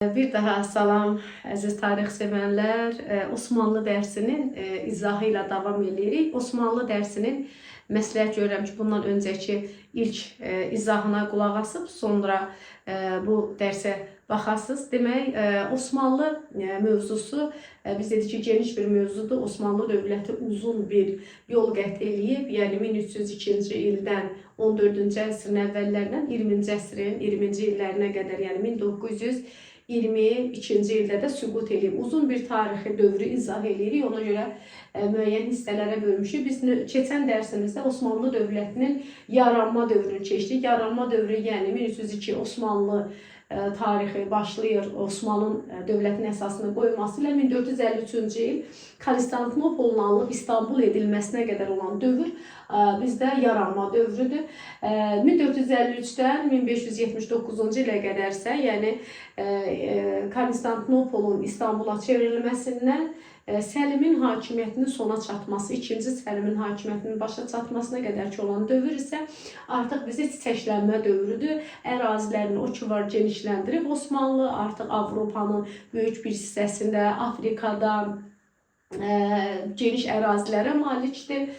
Bir daha salam əziz tarix sevənlər. Osmanlı dərsinin izahı ilə davam edirik. Osmanlı dərsinin məsləhət görürəm ki, bundan öncəki ilk izahına qulaq asıb, sonra bu dərsə baxasınız. Demək, Osmanlı mövzusu biz dedik ki, geniş bir mövzudur. Osmanlı dövləti uzun bir yol qət eləyib. Yəni 1302-ci ildən 14-cü əsrin əvvəllərindən 20-ci əsrin 20-ci illərinə qədər, yəni 1922-ci ildə də süqut edib. Uzun bir tarixi dövrü izah edirik. Ona görə müəyyən hissələrə bölmüşük. Biz keçən dərsimizdə Osmanlı dövlətinin yaranma dövrünü keçdik. Yaranma dövrü, yəni 1302 Osmanlı tarixi başlayır Osmanlı dövlətinin əsasını qoyması ilə 1453-cü il Konstantinopolun alınıb İstanbul edilməsinə qədər olan dövr bizdə yaranma dövrüdür. 1453-dən 1579-cu ilə qədərsə, yəni Konstantinopolun İstanbula çevrilməsindən Səlimin hakimiyyətinin sona çatması, 2-ci Səlimin hakimiyyətinin başa çatmasına qədər ki olan dövr isə artıq bizi çiçəklənmə dövrüdür. Ərazilərini o ki var genişləndirib Osmanlı artıq Avropanın böyük bir hissəsində, Afrikada geniş ərazilərə malikdir.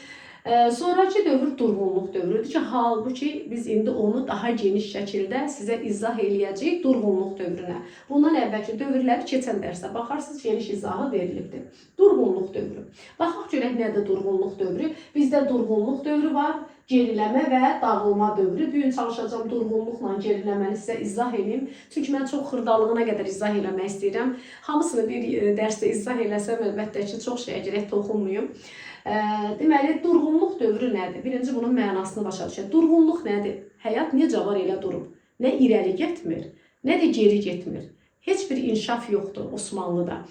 Sonraki dövr durğunluq dövrüdür ki, halbuki biz indi onu daha geniş şəkildə sizə izah eləyəcəyik durğunluq dövrünə. Bundan əvvəlki dövrləri keçən dərsə baxarsınız, geniş izahı verilibdir. Durğunluq dövrü. Baxaq görək nədir durğunluq dövrü? Bizdə durğunluq dövrü var, geriləmə və dağılma dövrü. Bu gün çalışacağım durğunluqla geriləməni sizə izah edeyim. Çünki mən çox xırdalığına qədər izah eləmək istəyirəm. Hamısını bir dərsdə izah eləsəm, əlbəttə ki, çox şeyə gərək toxunmayım. Deməli, durğunluq dövrü nədir? Birinci bunun mənasını başa düşək. Durğunluq nədir? Həyat necə var elə durub? Nə irəli getmir, nə də geri getmir. Heç bir inkişaf yoxdur Osmanlıda.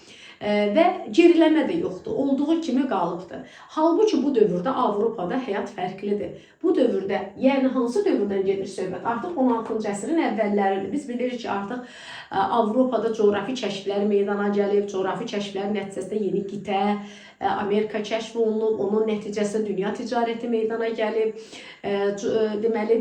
Və geriləmə də yoxdur. Olduğu kimi qalıbdır. Halbuki bu dövrdə Avropada həyat fərqlidir. Bu dövrdə, yəni hansı dövrdən gedir söhbət? Artıq 16-cı əsrin əvvəlləridir. Biz bilirik ki, artıq Avropada coğrafi kəşflər meydana gəlib. Coğrafi kəşflərin nəticəsində yeni qitə, Amerika kəşf olunub. Onun nəticəsində dünya ticarəti meydana gəlib. Deməli,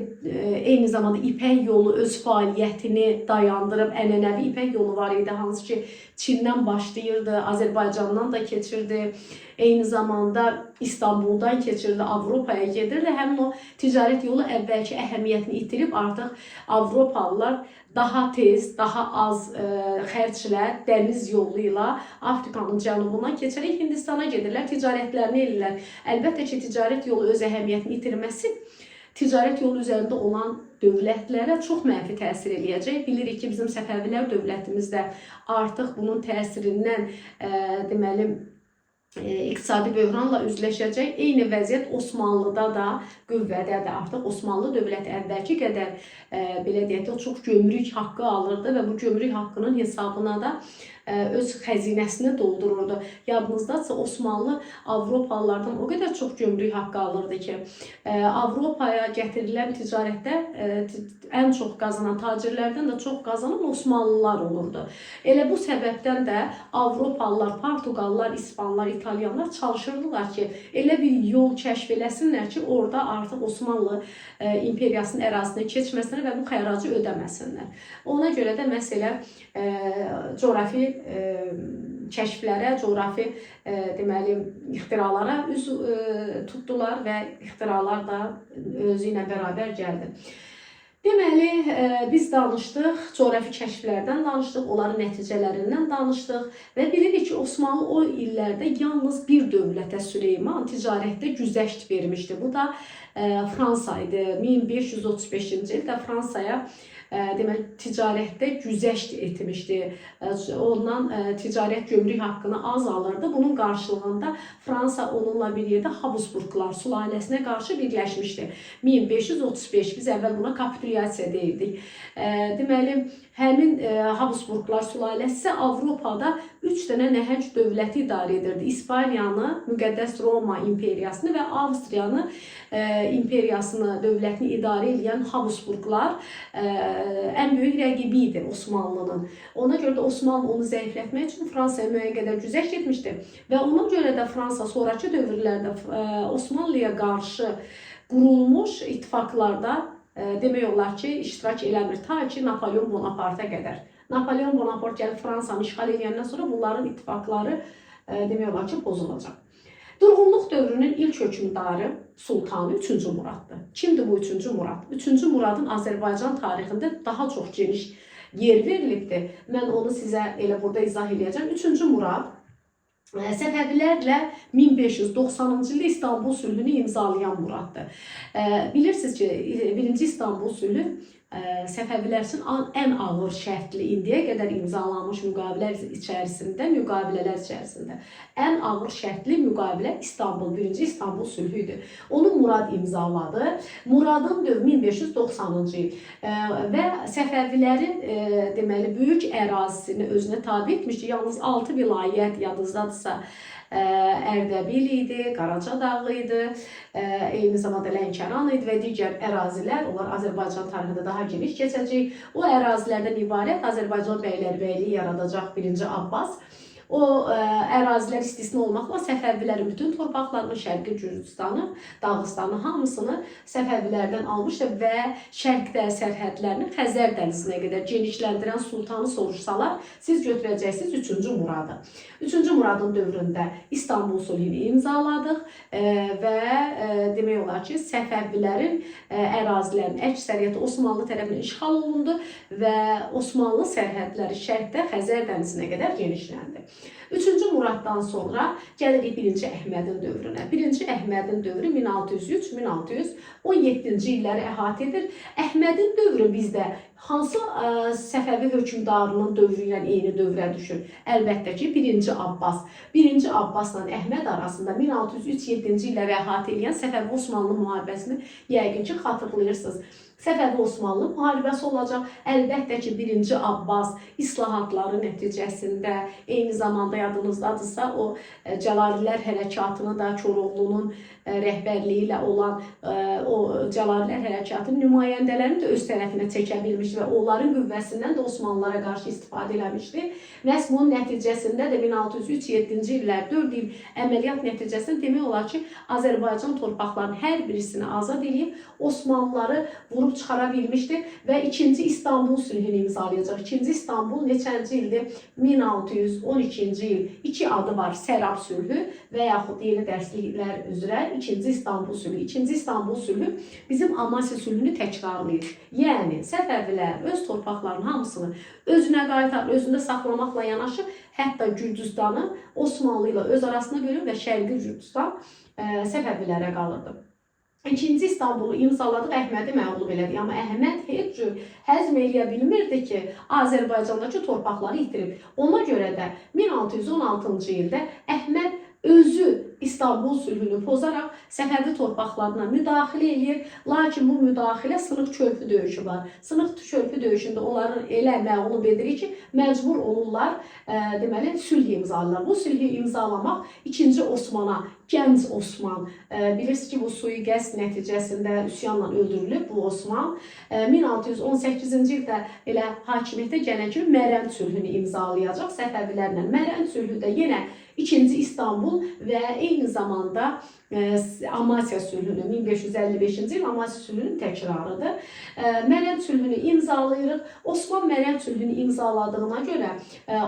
eyni zamanda İpək yolu öz fəaliyyətini dayandırıb. Ənənəvi İpək yolu var idi, hansı ki Çindən başlayırdı, Azərbaycandan da keçirdi. Eyni zamanda İstanbuldan keçirdi, Avropaya gedirdi. Həmin o ticarət yolu əvvəlki əhəmiyyətini itirib artıq Avropalılar daha tez, daha az xərclə dəniz yolu ilə Afrikanın cənubundan keçərək Hindistana gedirlər, ticarətlərini edirlər. Əlbəttə ki, ticarət yolu öz əhəmiyyətini itirməsi ticarət yolu üzərində olan dövlətlərə çox mənfi təsir eləyəcək. Bilirik ki, bizim Səfəvilər dövlətimiz də artıq bunun təsirindən deməli iqtisadi böhranla üzləşəcək. Eyni vəziyyət Osmanlıda da qüvvədədir. Artıq Osmanlı dövləti əvvəlki qədər belə deyək ki, çox gömrük haqqı alırdı və bu gömrük haqqının hesabına da öz xəzinəsini doldururdu. Yadınızdadsa Osmanlı Avropalılardan o qədər çox gömrük haqqı alırdı ki, Avropaya gətirilən ticarətdə ən çox qazanan tacirlərdən də çox qazanan Osmanlılar olurdu. Elə bu səbəbdən də Avropalılar, Portuqallar, İspanlar, İtalyanlar çalışırdılar ki, elə bir yol kəşf eləsinlər ki, orada artıq Osmanlı imperiyasının ərazisinə keçməsinlər və bu xəracı ödəməsinlər. Ona görə də məsələ coğrafi kəşflərə, coğrafi deməli ixtiralara üz tutdular və ixtiralar da özü ilə bərabər gəldi. Deməli, biz danışdıq, coğrafi kəşflərdən danışdıq, onların nəticələrindən danışdıq və bilirik ki, Osmanlı o illərdə yalnız bir dövlətə Süleyman ticarətdə güzəşt vermişdi. Bu da Fransa idi. 1535-ci ildə Fransaya deməli, ticarətdə güzəşt etmişdi. Ondan ticarət gömrük haqqını az alırdı. Bunun qarşılığında Fransa onunla bir yerdə Habsburqlar sülaləsinə qarşı birləşmişdi. 1535, biz əvvəl buna kapitulyasiya deyildik. Deməli, həmin Habsburqlar sülaləsi Avropada 3 dənə nəhəng dövləti idarə edirdi. İspaniyanı, Müqəddəs Roma imperiyasını və Avstriyanı imperiyasını, dövlətini idarə edən Habsburqlar ən böyük rəqibi idi Osmanlının. Ona görə də Osmanlı onu zəiflətmək üçün Fransaya müəyyən qədər güzəşt etmişdi. Və ona görə də Fransa sonraki dövrlərdə Osmanlıya qarşı qurulmuş ittifaqlarda demək olar ki, iştirak eləmir. Ta ki, Napoleon Bonaparta qədər. Napoleon Bonaparte gəlib Fransanı işğal edəndən sonra bunların ittifaqları demək olar ki, pozulacaq. Durğunluq dövrünün ilk hökmdarı Sultanı 3-cü Muraddır. Kimdir bu 3-cü Murad? 3-cü Muradın Azərbaycan tarixində daha çox geniş yer verilibdir. Mən onu sizə elə burada izah edəcəm. 3-cü Murad Səfəvilərlə 1590-cı ildə İstanbul sülhünü imzalayan Muraddır. Bilirsiniz ki, 1-ci İstanbul sülhü Səfəvilər üçün ən ağır şərtli, indiyə qədər imzalanmış müqavilələr içərisində ən ağır şərtli müqavilə İstanbul, 1-ci İstanbul sülhüydür. Onu Murad imzaladı. Muradın dövrü 1590-cı il və Səfəvilərin deməli böyük ərazisini özünə tabe etmişdi. Yalnız 6 vilayət yadınızdadırsa Ərdəbil idi, Qaracadağ idi, eyni zamanda Lənkəran idi və digər ərazilər, onlar Azərbaycan tarixində daha geniş keçəcək. O ərazilərdən ibarət Azərbaycan bəylərbəyliyi yaradacaq 1-ci Abbas. O ərazilər istisna olmaqla Səfəvilərin bütün torpaqlarını, Şərqi Gürcüstanı, Dağıstanı hamısını Səfəvilərdən almışdı və şərqdə sərhədlərini Xəzər dənizinə qədər genişləndirən sultanı soruşsalar, siz götürəcəksiniz 3-cü Muradı. 3-cü Muradın dövründə İstanbul sülhünü imzaladıq və demək olar ki, Səfəvilərin ərazilərinin əksəriyyəti Osmanlı tərəfindən işğal olundu və Osmanlı sərhədləri şərqdə Xəzər dənizinə qədər genişləndi. 3-cü Muraddan sonra gəlirik 1-ci Əhmədin dövrünə. 1-ci Əhmədin dövrü 1603-1617-ci illəri əhatə edir. Əhmədin dövrü bizdə hansı Səfəvi hökmdarının dövrü ilə eyni dövrə düşür? Əlbəttə ki, 1-ci Abbas. 1-ci Abbasla Əhməd arasında 1603-17-ci illəri əhatə edən Səfəvi-Osmanlı müharibəsini yəqin ki, xatırlayırsınız. Səfəvi-Osmanlı müharibəsi olacaq. Əlbəttə ki, 1-ci Abbas islahatları nəticəsində, eyni zamanda yadınızdadırsa, o Cəlalilər hərəkatını da Koroğlunun rəhbərliyi ilə olan o Cəlalilər hərəkatının nümayəndələrini də öz tərəfinə çəkə bilmişdi və onların qüvvəsindən də Osmanlılara qarşı istifadə eləmişdi. Məhz bunun nəticəsində də 1603-17-ci illər 4 il əməliyyat nəticəsində demək olar ki, Azərbaycan torpaqlarının hər birisini azad edib Osmanlıları vurub çıxara bilmişdi və 2-ci İstanbul sülhünü imzalayacaq. 2-ci İstanbul neçənci ildir? 1612-ci il. 2 adı var. Sərab sülhü və yaxud yeni dərsliklər üzrə 2-ci İstanbul sülhü. 2-ci İstanbul sülhü bizim Amasya sülhünü təkrarlayır. Yəni, Səfəvilər öz torpaqlarının hamısını özünə qaytarır, özündə saxlamaqla yanaşı, hətta Gürcüstanı Osmanlı ilə öz arasına bölür və Şərqi Gürcüstan Səfəvilərə qalırdı. 2-ci İstanbulu imzaladıq, Əhmədi məğlub elədi. Amma Əhməd heç cür həzm eləyə bilmirdi ki, Azərbaycandakı torpaqları itirib. Ona görə də 1616-cı ildə Əhməd özü İstanbul sülhünü pozaraq Səfəvi torpaqlarına müdaxilə edir. Lakin bu müdaxilə sınıq körpü döyüşü var. Sınıq körpü döyüşündə onları elə məğlub edir ki, məcbur olurlar deməli sülh imzalarlar. Bu sülhü imzalamaq 2-ci Osmana, Gənc Osman, bilirsiniz ki, bu sui-qəsd nəticəsində üsyanla öldürülüb bu Osman. 1618-ci ildə elə hakimiyyətə gələn kimi Mərənd sülhünü imzalayacaq Səfəvilərlə. Mərənd sülhü də yenə 2-ci İstanbul və eyni zamanda Amasya sülhünü, 1555-ci il Amasya sülhünün təkrarıdır. Mərənd sülhünü imzalayırıq. Osman Mərənd sülhünü imzaladığına görə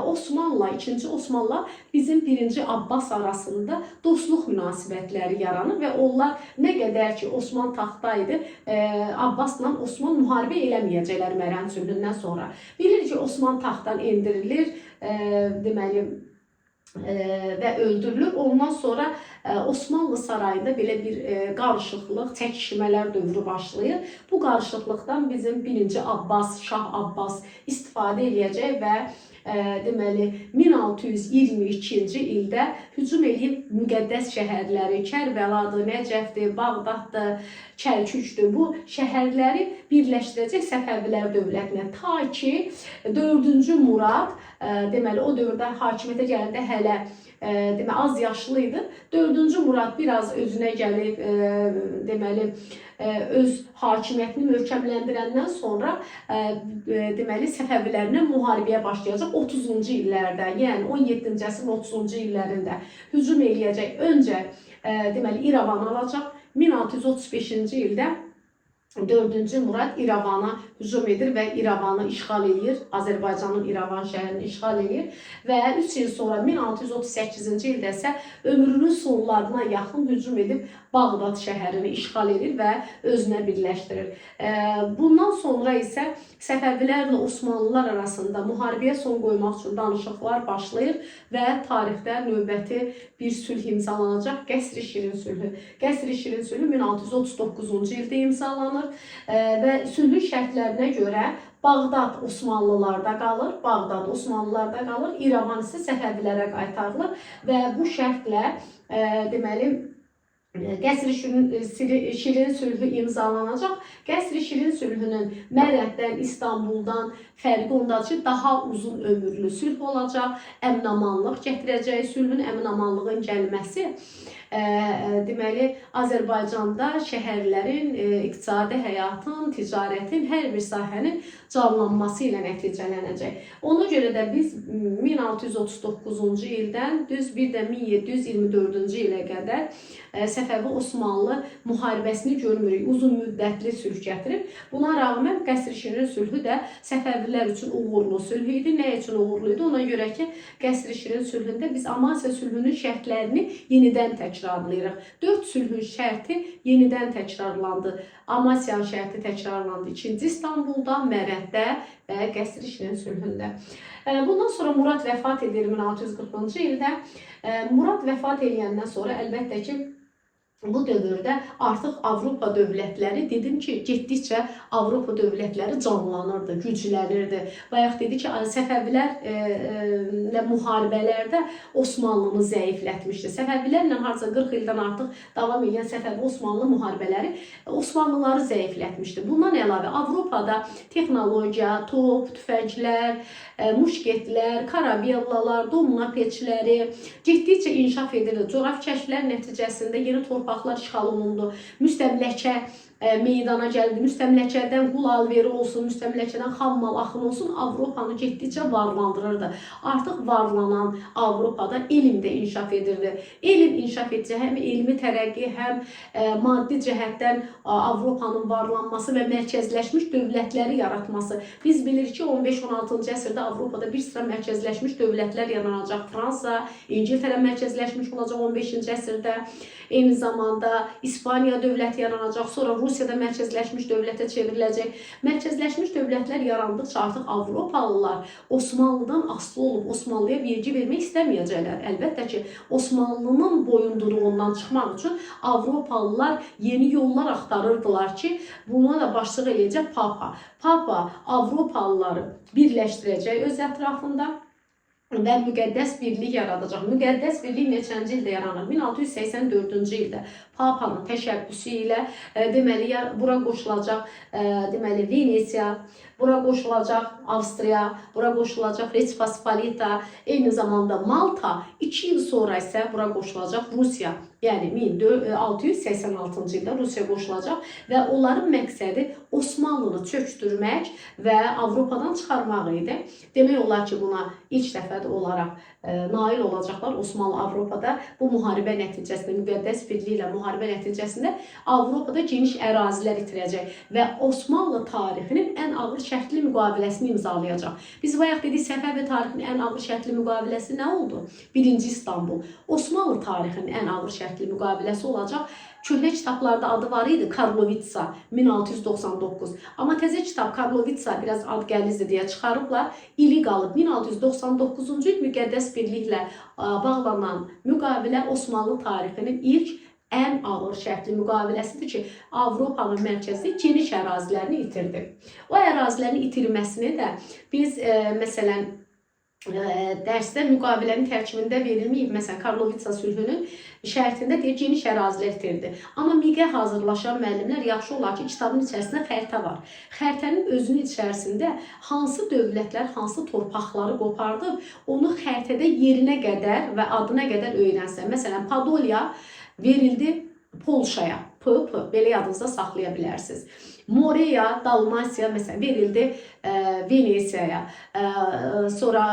Osmanla, 2-ci Osmanla bizim 1-ci Abbas arasında dostluq münasibətləri yaranır və onlar nə qədər ki Osman taxtdaydı, Abbasla Osman müharibə eləməyəcəklər Mərənd sülhündən sonra. Bilir ki, Osman taxtdan endirilir, deməli, və öldürülür. Ondan sonra Osmanlı sarayında belə bir qarışıqlıq, çəkişmələr dövrü başlayır. Bu qarışıqlıqdan bizim 1-ci Abbas, Şah Abbas istifadə edəcək və deməli 1622-ci ildə hücum edib müqəddəs şəhərləri Kərbəladır, Nəcəfdir, Bağdaddır, Kərkükdür. Bu şəhərləri birləşdirəcək Səfəvilər dövlətinə. Ta ki 4-cü Murad, deməli o dövrdə hakimiyyətə gələndə hələ deməli az yaşlı idi. 4-cü Murad biraz özünə gəlib, deməli öz hakimiyyətini möhkəmləndirəndən sonra deməli Səfəvilərlə müharibəyə başlayacaq 30-cu illərdə, yəni 17-ci əsrin 30-cu illərində hücum eləyəcək. Öncə deməli İrəvanı alacaq. 1635-ci ildə 4-cü Murad İrəvana hücum edir və İrəvanı işğal edir. Azərbaycanın İrəvan şəhərini işğal edir və 3 il sonra 1638-ci ildə isə ömrünün sonlarına yaxın hücum edib Bağdad şəhərini işğal edir və özünə birləşdirir. Bundan sonra isə Səfəvilərlə Osmanlılar arasında müharibəyə son qoymaq üçün danışıqlar başlayır və tarixdə növbəti bir sülh imzalanacaq. Qəsr-i Şirin sülhü. Qəsr-i Şirin sülhü 1639-cu ildə imzalanır və sülhün şərtlərinə görə Bağdad Osmanlılarda qalır, Bağdad Osmanlılarda qalır, İrəvan isə Səfəvilərə qaytarılır və bu şərtlə deməli Qəsr-i Şirin sülhü imzalanacaq. Qəsr-i Şirin sülhünün Mərəddən, İstanbuldan fərqi ondadır ki, daha uzun ömürlü sülh olacaq, əmin-amanlıq gətirəcək. Sülhün əmin-amanlığın gəlməsi deməli Azərbaycanda şəhərlərin, iqtisadi həyatın, ticarətin, hər bir sahənin canlanması ilə nəticələnəcək. Ona görə də biz 1639-cu ildən düz bir də 1724-cü ilə qədər Səfəvi Osmanlı müharibəsini görmürük. Uzun müddətli sülh gətirib. Buna rağmen Qəsr-i Şirin sülhü də Səfəvilər üçün uğurlu sülh idi. Nə üçün uğurlu idi? Ona görə ki, Qəsr-i Şirin sülhündə biz Amasya sülhünün şərtlərini yenidən təkrarlayırıq. 4 sülhün şərti yenidən təkrarlandı. Amasya şərti təkrarlandı 2-ci İstanbulda, Mərəddə və Qəsr-i Şirin sülhündə. Bundan sonra Murad vəfat edir 1640-cı ildə. Murad vəfat edəndən sonra əlbəttə ki, bu dövrdə artıq Avropa dövlətləri, dedim ki, getdikcə Avropa dövlətləri canlanırdı, güclənirdi. Bayaq dedi ki, Səfəvilərlə müharibələrdə Osmanlını zəiflətmişdi. Səfəvilərlə harca 40 ildən artıq davam edən Səfəvi-Osmanlı müharibələri Osmanlıları zəiflətmişdi. Bundan əlavə Avropada texnologiya, top, tüfənglər, muşketlər, karabellalar, domina peçləri getdikcə inkişaf edildi. Coğrafi kəşflər nəticəsində yeni torpaqlar işğal olundu. Müstəmləkə meydana gəldi. Müstəmləkədən qul alveri olsun, müstəmləkədən xammal axını olsun, Avropanı getdikcə varlandırırdı. Artıq varlanan Avropada elm də inkişaf edirdi. Elm inkişaf etcə həm elmi tərəqqi, həm maddi cəhətdən Avropanın varlanması və mərkəzləşmiş dövlətləri yaratması. Biz bilirik ki, 15-16-cı əsrdə Avropada bir sıra mərkəzləşmiş dövlətlər yaranacaq. Fransa, İngiltərə mərkəzləşmiş olacaq 15-ci əsrdə. Eyni zamanda İspaniya dövləti yaranacaq, sonra Rusiyada mərkəzləşmiş dövlətə çevriləcək. Mərkəzləşmiş dövlətlər yarandıqca artıq Avropalılar Osmanlıdan asılı olub Osmanlıya vergi vermək istəməyəcəklər. Əlbəttə ki, Osmanlının boyunduruğundan çıxmaq üçün Avropalılar yeni yollar axtarırdılar ki, buna da başçılıq eləyəcək Papa. Papa Avropalıları birləşdirəcək öz ətrafında və müqəddəs birlik yaradacaq. Müqəddəs birlik neçənci ildə yaranır? 1684-cü ildə Papanın təşəbbüsü ilə deməli bura qoşulacaq deməli Venesiya, bura qoşulacaq Avstriya, bura qoşulacaq Respospolita, eyni zamanda Malta, 2 il sonra isə bura qoşulacaq Rusiya. Yəni 1686-cı ildə Rusiya qoşulacaq və onların məqsədi Osmanlını çökdürmək və Avropadan çıxarmaq idi. Demək olar ki, buna ilk dəfə olaraq nail olacaqlar Osmanlı Avropada. Bu müharibə nəticəsində, müqəddəs birliyi ilə müharibə nəticəsində Avropada geniş ərazilər itirəcək və Osmanlı tarixinin ən ağır şərtli müqaviləsini imzalayacaq. Biz bayaq dedik, Səfəvi tarixinin ən ağır şərtli müqaviləsi nə oldu? 1-ci İstanbul. Osmanlı tarixinin ən ağır şərtli müqaviləsi olacaq. Köhnə kitablarda adı var idi, Karlovitsa 1699. Amma təzə kitab Karlovitsa biraz ad gəlizdir deyə çıxarıblar. İli qalıb 1699-cu il müqəddəs birliklə bağlanan müqavilə Osmanlı tarixinin ilk ən ağır şərtli müqaviləsidir ki, Avropanın mərkəzi geniş ərazilərini itirdi. O ərazilərin itirməsini də biz məsələn dərsdə müqavilənin tərkibində verilməyib. Məsələn, Karlovitsa sülhünün şərtində deyir, geniş ərazilər itirdi. Amma miqə hazırlaşan müəllimlər yaxşı olar ki, kitabın içərisində xəritə var. Xəritənin özünün içərisində hansı dövlətlər, hansı torpaqları qopardıb, onu xəritədə yerinə qədər və adına qədər öyrənsə. Məsələn, Podolya verildi Polşaya. belə yadınızda saxlaya bilərsiniz. Morea, Dalmasiya məsələn verildi Venesiyaya. Sonra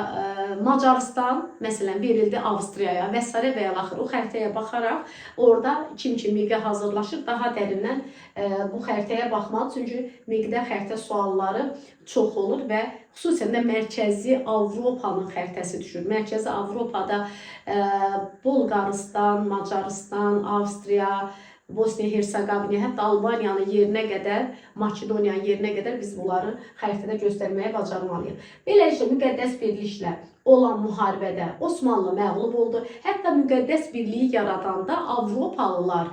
Macaristan məsələn verildi Avstriyaya və s. və ilaxır. O xəritəyə baxaraq orada kim miqə hazırlaşır, daha dərindən bu xəritəyə baxmalı. Çünki miqdə xəritə sualları çox olur və xüsusən də Mərkəzi Avropanın xəritəsi düşür. Mərkəzi Avropada Bolqarıstan, Macaristan, Avstriya, Bosniya-Herseqovina, hətta Albaniyanın yerinə qədər, Makedoniyanın yerinə qədər biz bunları xəritədə göstərməyə bacarmalıyıq. Beləliklə, müqəddəs birliklə olan müharibədə Osmanlı məğlub oldu. Hətta müqəddəs birliyi yaradanda Avropalılar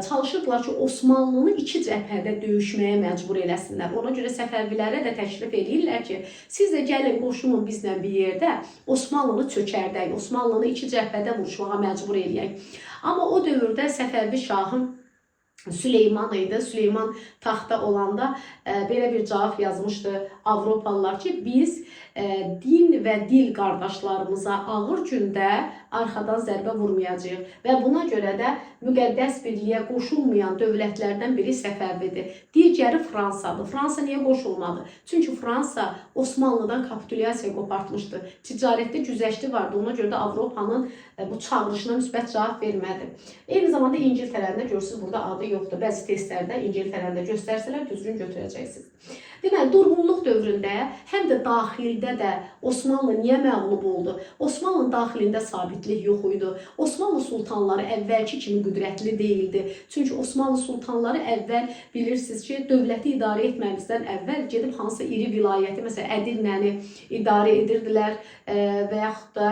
çalışırdılar ki, Osmanlını iki cəbhədə döyüşməyə məcbur eləsinlər. Ona görə Səfəvilərə də təklif edirlər ki, siz də gəlin qoşulun bizlə bir yerdə Osmanlını çökərdək, Osmanlını iki cəbhədə vuruşmağa məcbur eləyək. Amma o dövrdə Səfəvi şahı Süleyman idi. Süleyman taxta olanda belə bir cavab yazmışdı Avropalılar ki, biz din və dil qardaşlarımıza ağır gündə arxadan zərbə vurmayacağıq və buna görə də müqəddəs birliyə qoşulmayan dövlətlərdən biri Səfəvidir. Digəri Fransadır. Fransa niyə qoşulmadı? Çünki Fransa Osmanlıdan kapitulyasiya qopartmışdı. Ticarətdə güzəşti vardı. Ona görə də Avropanın bu çağırışına müsbət cavab vermədi. Eyni zamanda İngiltərəndə görürsünüz, burada adı yoxdur. Bəzi testlərdə İngiltərəndə göstərsələr düzgün götürəcəksiniz. Deməli, durğunluq dövründə həm də daxildə də Osmanlı niyə məğlub oldu? Osmanlının daxilində sabitlik yox idi. Osmanlı sultanları əvvəlki kimi qüdrətli deyildi. Çünki Osmanlı sultanları əvvəl bilirsiniz ki, dövləti idarə etməmizdən əvvəl gedib hansısa iri vilayəti, məsələn, Ədirnəni idarə edirdilər və yaxud da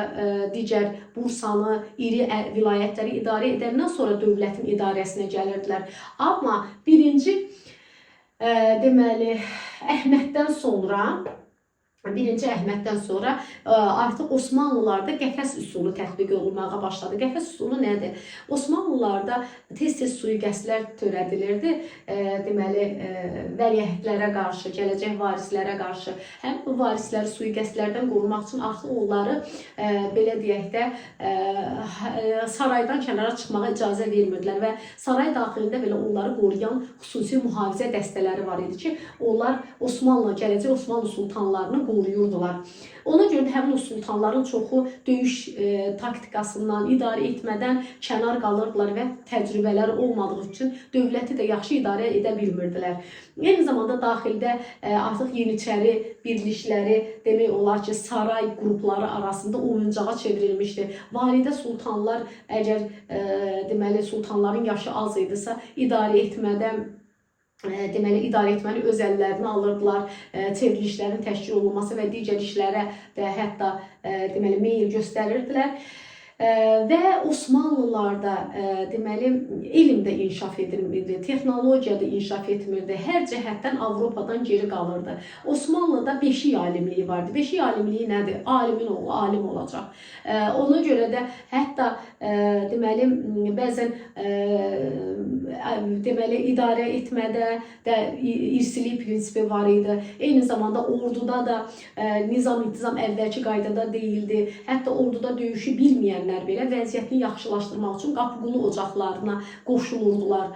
digər Bursanı, iri vilayətləri idarə edəndən sonra dövlətin idarəsinə gəlirdilər. Amma birinci deməli, Əhməddən sonra artıq Osmanlılarda qəfəs üsulu tətbiq olunmağa başladı. Qəfəs üsulu nədir? Osmanlılarda tez-tez sui-qəsdlər törədilirdi. Deməli, vəliəhdlərə qarşı, gələcək varislərə qarşı. Həm bu varisləri sui-qəsdlərdən qorumaq üçün artıq onları, belə deyək də, saraydan kənara çıxmağa icazə vermirdilər və saray daxilində belə onları qoruyan xüsusi mühafizə dəstələri var idi ki, onlar gələcək Osmanlı sultanlarını qoruyurdular. Ona görə də həmin o sultanların çoxu döyüş taktikasından, idarə etmədən kənar qalırdılar və təcrübələri olmadığı üçün dövləti də yaxşı idarə edə bilmirdilər. Eyni zamanda daxildə artıq Yeniçəri birlikləri demək olar ki, saray qrupları arasında oyuncağa çevrilmişdi. Validə sultanlar əgər deməli sultanların yaşı az idisə, idarə etmədən deməli, idarə etməni öz əllərinə alırdılar, çevrilişlərin təşkil olunması və digər işlərə də hətta deməli, meyil göstərirdilər. Və Osmanlılarda deməli, elm də inkişaf edilmirdi, texnologiya da inkişaf etmirdi, hər cəhətdən Avropadan geri qalırdı. Osmanlıda beşik alimliyi vardı. Beşik alimliyi nədir? Alimin oğlu alim olacaq. Ona görə də hətta deməli, bəzən deməli, idarə etmədə də irsilik prinsipi var idi. Eyni zamanda orduda da nizam-intizam əvvəlki qaydada deyildi. Hətta orduda döyüşü bilməyənlər belə vəziyyətini yaxşılaşdırmaq üçün qapı-qulu ocaqlarına qoşulurdular.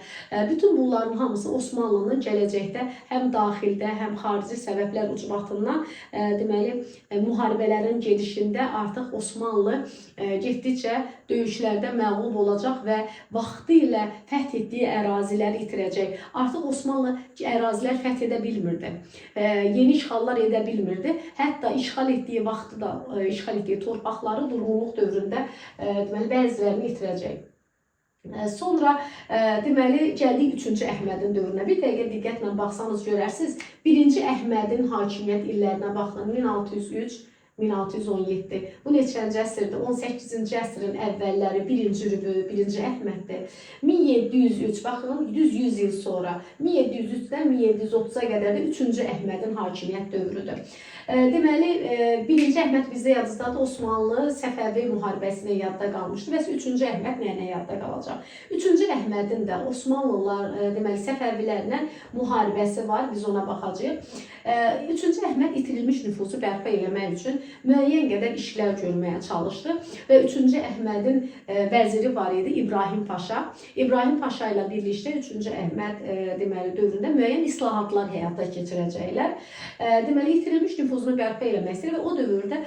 Bütün bunların hamısı Osmanlının gələcəkdə həm daxildə, həm xarici səbəblər ucbatından deməli, müharibələrin gedişində artıq Osmanlı getdikcə döyüşlərdə məğlub olacaq və vaxtı ilə fəth etdiyi əraziləri itirəcək. Artıq Osmanlı ərazilər fəth edə bilmirdi. Yeni işğallar edə bilmirdi. Hətta işğal etdiyi vaxtı da, işğal etdiyi torpaqları durğunluq dövründə deməli, bəzilərini itirəcək. Sonra deməli, gəldik 3-cü Əhmədin dövrünə. Bir dəqiqə diqqətlə baxsanız görərsiniz. 1-ci Əhmədin hakimiyyət illərinə baxın. 1603-1617. Bu neçənci əsrdir? 18-ci əsrin əvvəlləri, 1-ci rübü, 1-ci Əhməddir. 1703, baxın, düz 100 il sonra, 1703-dən 1730-a qədər də 3-cü Əhmədin hakimiyyət dövrüdür. Deməli, 1-ci Əhməd bizdə yadınızdadır, Osmanlı Səfəvi müharibəsinə yadda qalmışdı. Bəs 3-cü Əhməd nəyinə yadda qalacaq? 3-cü Əhmədin də Osmanlılar, deməli, Səfəvilərlə müharibəsi var, biz ona baxacağıq. 3-cü Əhməd itirilmiş nüfusu bərpa eləmək üçün müəyyən qədər işlər görməyə çalışdı və 3-cü Əhmədin vəziri var idi İbrahim Paşa. İbrahim Paşa ilə birlikdə 3-cü Əhməd deməli dövründə müəyyən islahatlar həyata keçirəcəklər. Deməli itirilmiş nüfuzunu bərpa eləmək istəyir və o dövrdə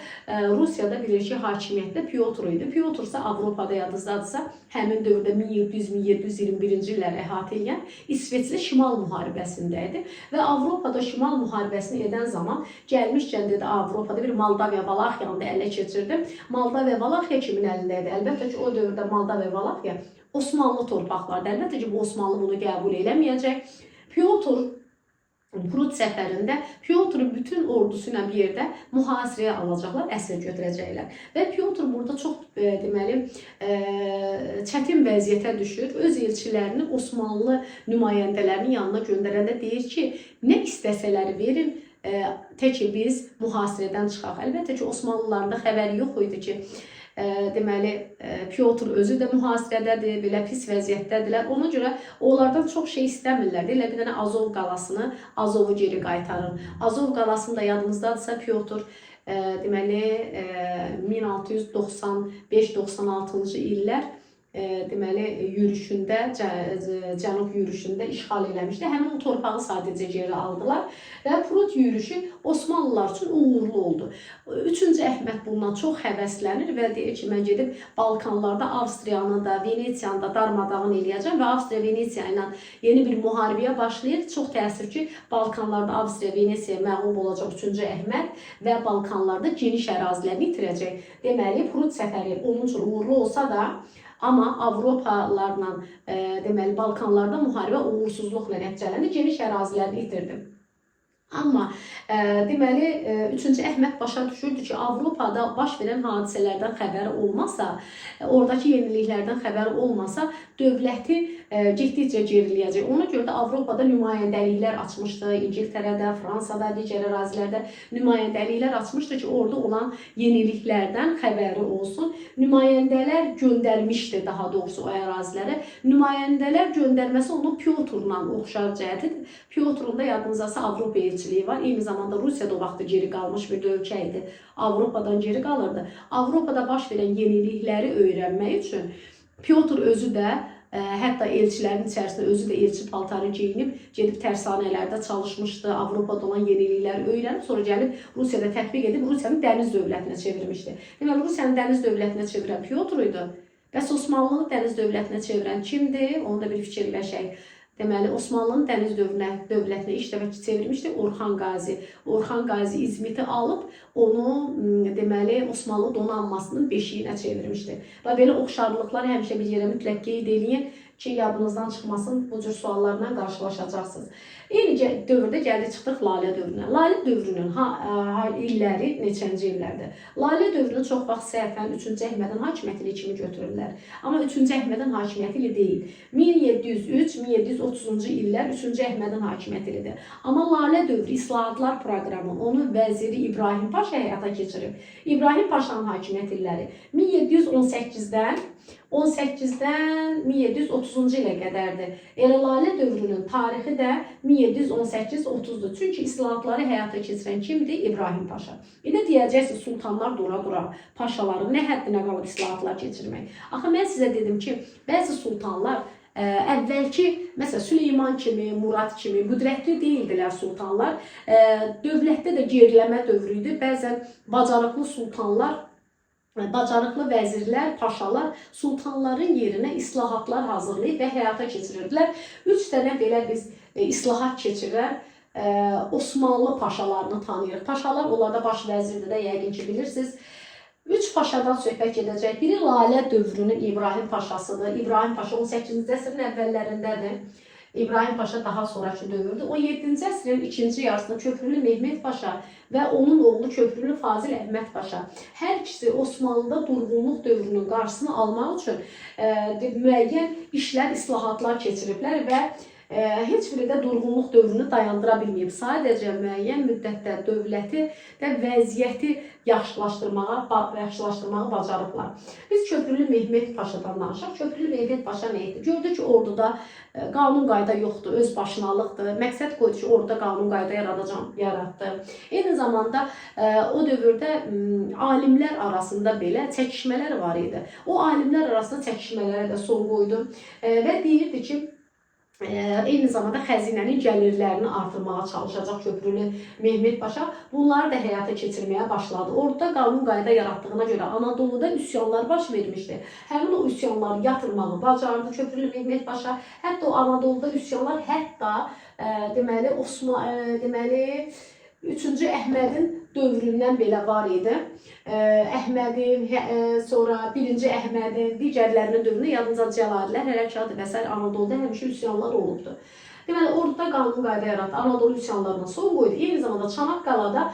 Rusiyada birləşik hakimiyyətdə Pyotr idi. Pyotr isə Avropada yadınızdadırsa, həmin dövrdə 1700-1721-ci illəri əhatə edən İsveçli Şimal müharibəsində idi və Avropada Şimal müharibəsini edən zaman gəlmişkən dedi Avropada bir Moldaviya Valaxiyanı da ələ keçirdi. Moldaviya Valaxiya kimin əlində idi? Əlbəttə ki, o dövrdə Moldaviya Valaxiya Osmanlı torpaqlardı. Əlbəttə ki, bu Osmanlı bunu qəbul eləməyəcək. Pyotr Prut səfərində Pyotr'u bütün ordusu ilə bir yerdə mühasirəyə alacaqlar, əsir götürəcəklər. Və Pyotr burada çox deməli çətin vəziyyətə düşür. Öz elçilərini Osmanlı nümayəndələrinin yanına göndərəndə deyir ki, nə istəsələri verin, tək ki biz mühasirədən çıxaq. Əlbəttə ki, Osmanlıların da xəbəri yox idi ki, deməli Pyotr özü də mühasirədədir, belə pis vəziyyətdədirlər. Ona görə onlardan çox şey istəmirlər. Deyirlər bir dənə Azov qalasını, Azovu geri qaytarın. Azov qalasını da yadınızdadırsa Pyotr deməli 1695-96-cı illər deməli yürüşündə, cənub yürüşündə işğal eləmişdi. Həmin o torpağı sadəcə geri aldılar və Prut yürüşü Osmanlılar üçün uğurlu oldu. 3-cü Əhməd bundan çox həvəslənir və deyir ki, mən gedib Balkanlarda Avstriyanı da, Venesiyanı da darmadağın eləyəcəm və Avstriya Venesiya ilə yeni bir müharibəyə başlayır. Çox təəssüf ki, Balkanlarda Avstriya Venesiyaya məğlub olacaq 3-cü Əhməd və Balkanlarda geniş ərazilərini itirəcək. Deməli, Prut səfəri onun üçün uğurlu olsa da, amma Avropalarla, deməli, Balkanlarda müharibə uğursuzluqla nəticələndi, geniş ərazilərini itirdi. Amma deməli 3-cü Əhməd başa düşürdü ki, Avropada baş verən hadisələrdən xəbəri olmasa, oradakı yeniliklərdən xəbəri olmasa, dövləti getdikcə geriləyəcək. Ona görə də Avropada nümayəndəliklər açmışdı. İngiltərədə, Fransada, digər ərazilərdə nümayəndəliklər açmışdı ki, orada olan yeniliklərdən xəbəri olsun. Nümayəndələr göndərmişdi daha doğrusu o ərazilərə. Nümayəndələr göndərməsi onu Pyotrla oxşar cəhətidir. Pyotrun da yadınızdasa Avropa elçiliyi var. Eyni zamanda Rusiyada o vaxtı geri qalmış bir ölkə idi. Avropadan geri qalırdı. Avropada baş verən yenilikləri öyrənmək üçün Pyotr özü də hətta elçilərin içərisində özü də elçi paltarı geyinib, gedib tərsanələrdə çalışmışdı, Avropada olan yenilikləri öyrənib, sonra gəlib Rusiyada tətbiq edib, Rusiyanın dəniz dövlətinə çevirmişdi. Deməli, Rusiyanın dəniz dövlətinə çevirən Pyotr idi. Bəs Osmanlını dəniz dövlətinə çevirən kimdir? Onu da bir fikirləşək. Deməli, Osmanlının dəniz dövlətinə ilk dəfə çevirmişdi Orxan Qazi. Orxan Qazi İzmit'i alıb, onu deməli Osmanlı donanmasının beşiyinə çevirmişdi. Və belə oxşarlıqlar həmişə bir yerə mütləq qeyd edin ki, yadınızdan çıxmasın, bu cür suallarla qarşılaşacaqsınız. Eyni dövrdə gəldik çıxdıq Lalə dövrünə. Lalə dövrünün illəri neçənci illərdir? Lalə dövrünü çox vaxt səhvən 3-cü Əhmədin hakimiyyəti kimi götürürlər. Amma 3-cü Əhmədin hakimiyyəti ilə deyil. 1703-1730-cu illər 3-cü Əhmədin hakimiyyəti ilədir. Amma Lalə dövrü İslahatlar proqramı onun vəziri İbrahim Paşa həyata keçirib. İbrahim Paşanın hakimiyyəti illəri 1718-dən 1730-cu ilə qədərdir. Elə Lalə dövrünün tarixi də 1718-30-dur. Çünki islahatları həyata keçirən kimdir? İbrahim Paşa. İndi deyəcəksiniz, sultanlar dura-dura paşaların nə həddinə qalıb islahatlar keçirmək. Axı, mən sizə dedim ki, bəzi sultanlar əvvəlki, məsələn, Süleyman kimi, Murad kimi qüdrətli deyildilər sultanlar. Dövlətdə də geriləmə dövrü idi. Bəzən bacarıqlı sultanlar, bacarıqlı vəzirlər, paşalar sultanların yerinə islahatlar hazırlayıb və həyata keçirirdilər. 3 dənə belə biz islahat keçirər Osmanlı paşalarını tanıyırıq. Paşalar, onlarda baş vəzirdir də, yəqin ki, bilirsiniz. 3 paşadan söhbət edəcək. Biri Lalə dövrünün İbrahim Paşasıdır. İbrahim Paşa 18-ci əsrin əvvəllərindədir. İbrahim Paşa daha sonraki dövrdür. 17-ci əsrin ikinci yarısında Köprülü Mehmet Paşa və onun oğlu Köprülü Fazil Əhməd Paşa. Hər ikisi Osmanlıda durğunluq dövrünün qarşısını almaq üçün müəyyən işlər, islahatlar keçiriblər və heç biri də durğunluq dövrünü dayandıra bilməyib. Sadəcə müəyyən müddətdə dövləti və vəziyyəti yaxşılaşdırmağı bacarıblar. Biz Köprülü Mehmet Paşadan danışaq. Köprülü Mehmet Paşa nə etdi? Gördü ki, orduda qanun qayda yoxdur, öz başınalıqdır. Məqsəd qoydu ki, orada qanun qayda yaratdı. Eyni zamanda o dövrdə alimlər arasında belə çəkişmələr var idi. O alimlər arasında çəkişmələrə də son qoydu və deyirdi ki, eyni zamanda xəzinənin gəlirlərini artırmağa çalışacaq Köprülü Mehmet Paşa. Bunları da həyata keçirməyə başladı. Orada qanun qayda yaratdığına görə Anadoluda üsyanlar baş vermişdi. Həmin o üsyanları yatırmağı bacardı Köprülü Mehmet Paşa. Hətta o Anadoluda üsyanlar deməli 3-cü Əhmədin dövründən belə var idi. Əhmədin, sonra 1-ci Əhmədin, digərlərinin dövründə yalnızca Cəlalilər, Hərəkat və s. Anadoluda həmişə üsyanlar olubdu. Deməli, orada qanun qayda yaratdı, Anadolu üsyanlarına son qoydu. Eyni zamanda Çanaqqalada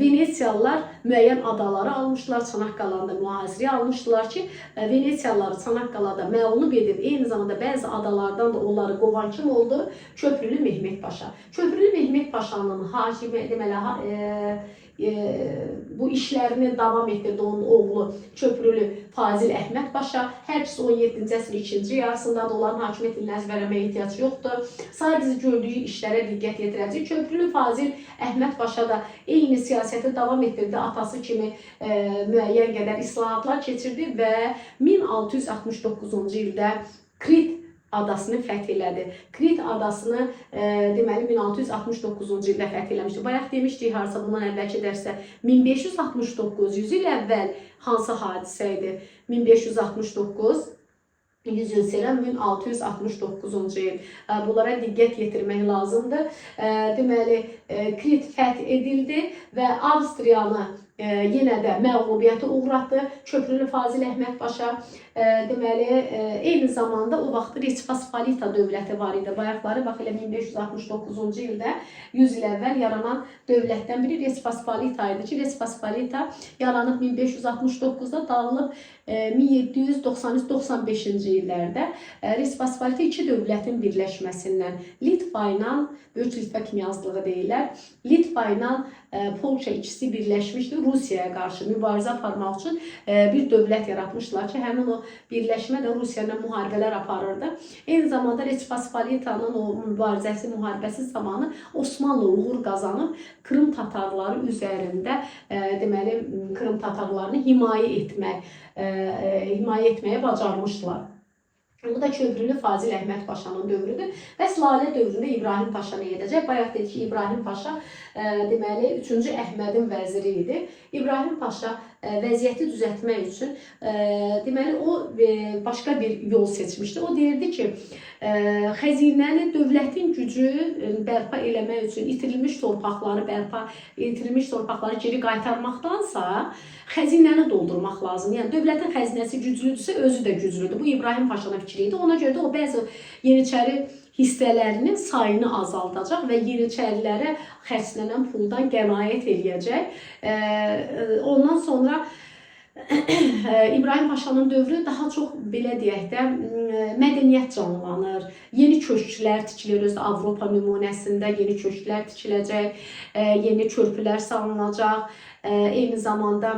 Venesiyalılar müəyyən adaları almışdılar, Çanaqqalada mühasirəyə almışdılar ki, Venesiyalıları Çanaqqalada məğlub edib, eyni zamanda bəzi adalardan da onları qovan kim oldu? Köprülü Mehmet Paşa. Köprülü Mehmet Paşanın hakimi, bu işlərini davam etdirdi onun oğlu Köprülü Fazil Əhməd Paşa. Hər ikisi 17-ci əsrin ikinci yarısındadır. Onların hakimiyyət dilini əzbərləməyə ehtiyac yoxdur. Sadəcə gördüyü işlərə diqqət yetirəcək. Köprülü Fazil Əhməd Paşa da eyni siyasəti davam etdirdi. Atası kimi müəyyən qədər islahatlar keçirdi və 1669-cu ildə Krit adasını fəth elədi. Krit adasını deməli 1669-cu ildə fəth eləmişdi. Bayaq demişdik, harca bundan əvvəlki dərsdə 1569, 100 il əvvəl hansı hadisə idi? 1569 100 il sonra 1669-cu il. Bunlara diqqət yetirmək lazımdır. Deməli, Krit fəth edildi və Avstriyanı yenə də məğlubiyyətə uğratdı Köprülü Fazil Əhməd Paşa. Deməli, eyni zamanda o vaxt Respospolita dövləti var idi. Bayaqları, bax elə 1569-cu ildə 100 il əvvəl yaranan dövlətdən biri Respospolita idi ki, Respospolita yaranıb 1569-da, dağılıb 1793-95-ci illərdə. Respospolita iki dövlətin birləşməsindən Litva ilə, Böyük Litva Knyazlığı deyirlər, Litva ilə Polşa ikisi birləşmişdi. Rusiyaya qarşı mübarizə aparmaq üçün bir dövlət yaratmışlar ki, həmin o birləşmə də Rusiya ilə müharibələr aparırdı. Eyni zamanda Respospolitanın o müharibəsi zamanı Osmanlı uğur qazanıb Krım tatarları üzərində deməli Krım tatarlarını himayə etməyə bacarmışdılar. Bu da Köprülü Fazil Əhməd Paşanın dövrüdür. Bəs Lalə dövründə İbrahim Paşa nə edəcək? Bayaq dedik ki, İbrahim Paşa deməli 3-cü Əhmədin vəziri idi. İbrahim Paşa vəziyyəti düzəltmək üçün deməli o başqa bir yol seçmişdi. O deyirdi ki, xəzinəni dövlətin gücü bərpa eləmək üçün itirilmiş torpaqları geri qaytarmaqdansa xəzinəni doldurmaq lazım. Yəni dövlətin xəzinəsi güclüdürsə özü də güclüdür. Bu İbrahim Paşanın fikri idi. Ona görə də o bəzi Yeniçəri hissələrinin sayını azaldacaq və Yeniçərilərə xərclənən puldan qənaət eləyəcək. Ondan sonra İbrahim Paşanın dövrü daha çox belə deyək də mədəniyyət canlanır. Yeni köşklər tikilir, özü Avropa nümunəsində yeni köşklər tikiləcək, yeni körpülər salınacaq. Eyni zamanda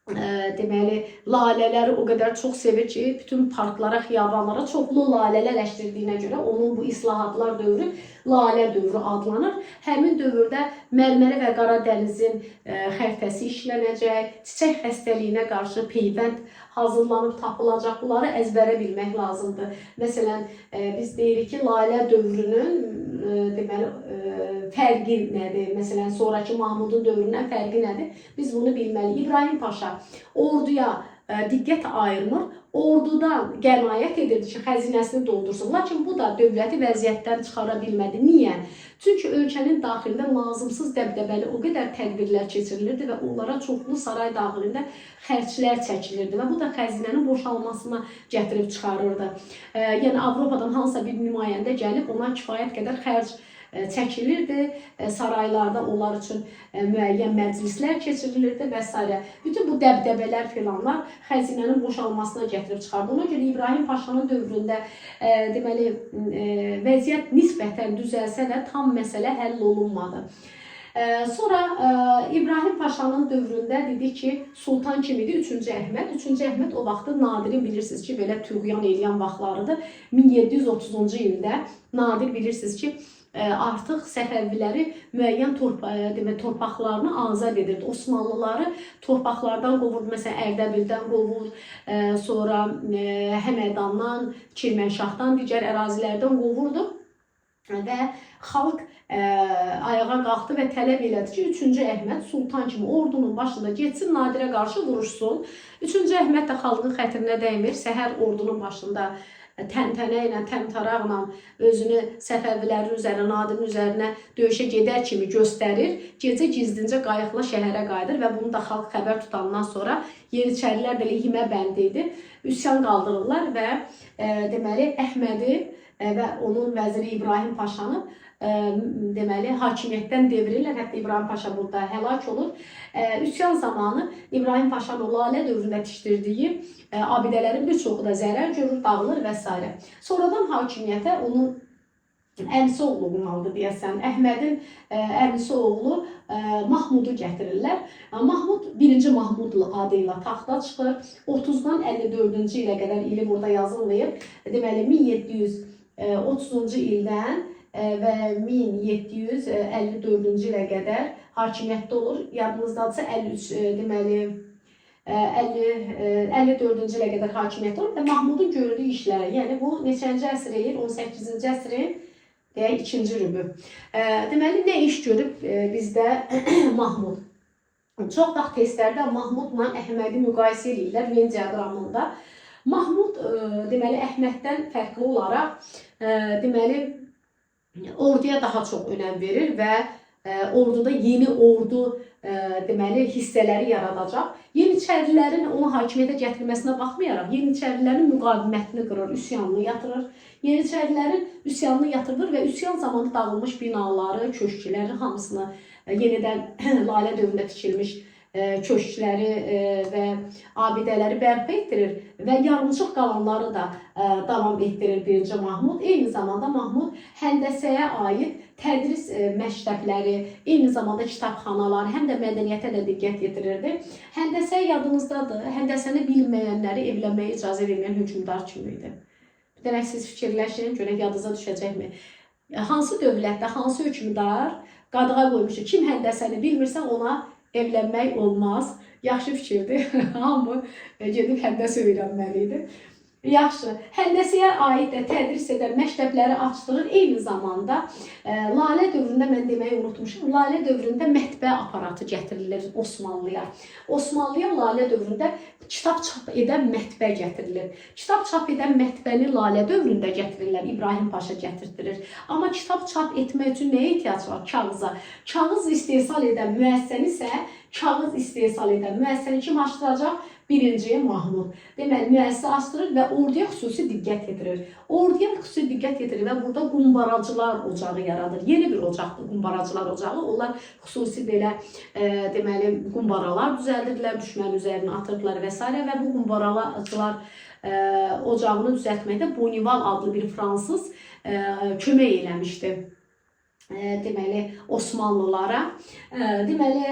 deməli lalələri o qədər çox sevir ki, bütün parklara, xiyabanlara çoxlu lalələr əkdirdiyinə görə onun bu islahatlar dövrü Lalə dövrü adlanır. Həmin dövrdə Mərmərə və Qaradənizin xəritəsi işlənəcək, çiçək xəstəliyinə qarşı peyvənd hazırlanıb tapılacaq. Bunları əzbərə bilmək lazımdır. Məsələn, biz deyirik ki, Lalə dövrünün deməli fərqi nədir? Məsələn, sonraki Mahmudun dövründən fərqi nədir? Biz bunu bilməliyik. İbrahim Paşa orduya diqqət ayırmır, ordudan qənaət edirdi ki, xəzinəsini doldursun. Lakin bu da dövləti vəziyyətdən çıxara bilmədi. Niyə? Çünki ölkənin daxilində lazımsız dəbdəbəli o qədər tədbirlər keçirilirdi və onlara çoxlu saray daxilində xərclər çəkilirdi və bu da xəzinənin boşalmasına gətirib çıxarırdı. Yəni Avropadan hansısa bir nümayəndə gəlib ona kifayət qədər xərc çəkilirdi. Saraylarda onlar üçün müəyyən məclislər keçirilirdi və s. Bütün bu dəbdəbələr filanlar xəzinənin boşalmasına gətirib çıxardı. Ona görə İbrahim Paşanın dövründə deməli vəziyyət nisbətən düzəlsə də tam məsələ həll olunmadı. Sonra İbrahim Paşanın dövründə dedi ki, sultan kim idi? 3-cü Əhməd. 3-cü Əhməd o vaxtı Nadirin bilirsiniz ki, belə tüğyan eləyən vaxtlarıdır. 1730-cu ildə Nadir bilirsiniz ki, artıq Səfəviləri müəyyən torpaqlarını azad edirdi. Osmanlıları torpaqlardan qovurdu. Məsələn, Ərdəbildən qovur, sonra Həmədandan, Kirmənşahdan, digər ərazilərdən qovurdu. Və xalq ayağa qalxdı və tələb elədi ki, 3-cü Əhməd sultan kimi ordunun başında getsin, Nadirə qarşı vuruşsun. 3-cü Əhməd də xalqın xətrinə dəymir, səhər ordunun başında təntənə ilə, təmtaraqla özünü Səfəvilərin üzərinə, Nadirin üzərinə döyüşə gedər kimi göstərir. Gecə gizlincə qayıqla şəhərə qayıdır və bunu da xalq xəbər tutandan sonra Yeniçərilər belə himə bəndi idi. Üsyan qaldırırlar və deməli Əhmədi və onun vəziri İbrahim Paşanı deməli hakimiyyətdən devirirlər. Hətta İbrahim Paşa burada həlak olur. Üsyan zamanı İbrahim Paşanın Lalə dövründə tikdirdiyi abidələrin bir çoxu da zərər görür, dağılır və s. Sonradan hakimiyyətə onun əmisi oğlu qunaldı deyəsən. Əhmədin əmisi oğlu Mahmudu gətirirlər. Mahmud 1-ci Mahmud adı ilə taxta çıxır. 30-dan 54-cü ilə qədər ili burada yazılmayıb. Deməli 1730-cu ildən və 1754-cü ilə qədər hakimiyyətdə olur. Yadınızdadırsa 54-cü ilə qədər hakimiyyətdə olur və Mahmudun gördüyü işləri, yəni bu neçənci əsr eləyir? 18-ci əsrin deyək, 2-ci rübü. Deməli, nə iş görüb bizdə Mahmud? Çox vaxt testlərdə Mahmudla Əhmədi müqayisə edirlər Venn diaqramında. Mahmud deməli Əhməddən fərqli olaraq deməli orduya daha çox önəm verir və orduda yeni ordu deməli hissələri yaradacaq. Yeniçərilərin onu hakimiyyətə gətirməsinə baxmayaraq Yeniçərilərin müqavimətini qırır, üsyanını yatırır. Yeniçərilərin üsyanını yatırır və üsyan zamanı dağılmış binaları, köşkləri hamısını yenidən Lalə dövründə tikilmiş köşkləri və abidələri bərpa etdirir və yarımçıq qalanları da davam etdirir 1-ci Mahmud. Eyni zamanda Mahmud həndəsəyə aid tədris məktəbləri, eyni zamanda kitabxanalar, həm də mədəniyyətə də diqqət yetirirdi. Həndəsə yadınızdadır, həndəsəni bilməyənləri evlənməyə icazə verməyən hökmdar kimi idi. Bir dənə siz fikirləşin, görək yadınıza düşəcəkmi? Hansı dövlətdə, hansı hökmdar qadığa qoymuşdu? Kim həndəsəni bilmirsə ona evlənmək olmaz. Yaxşı fikirdir. Hamı gedib həndəsə öyrənməlidir. Yaxşı. Həndəsəyə aid də tədris edən məktəbləri açdırır. Eyni zamanda Lalə dövründə mən deməyi unutmuşum. Lalə dövründə mətbə aparatı gətirilir Osmanlıya. Osmanlıya Lalə dövründə kitab çap edən mətbə gətirilir. Kitab çap edən mətbəni Lalə dövründə gətirirlər. İbrahim Paşa gətirdirir. Amma kitab çap etmək üçün nəyə ehtiyac var? Kağıza. Kağız istehsal edən müəssisəni isə kağız istehsal edən müəssisəni kim açdıracaq? 1-ci Mahmud. Deməli, müəssisə açdırır və orduya xüsusi diqqət yetirir. Orduya xüsusi diqqət yetirir və burada qumbaracılar ocağı yaradır. Yeni bir ocaqdır qumbaracılar ocağı. Onlar xüsusi belə deməli qumbaralar düzəldirdilər, düşmən üzərinə atırdılar və s. və bu qumbaracılar ocağını düzəltməkdə Bonival adlı bir fransız kömək eləmişdi. Deməli, Osmanlılara. Deməli,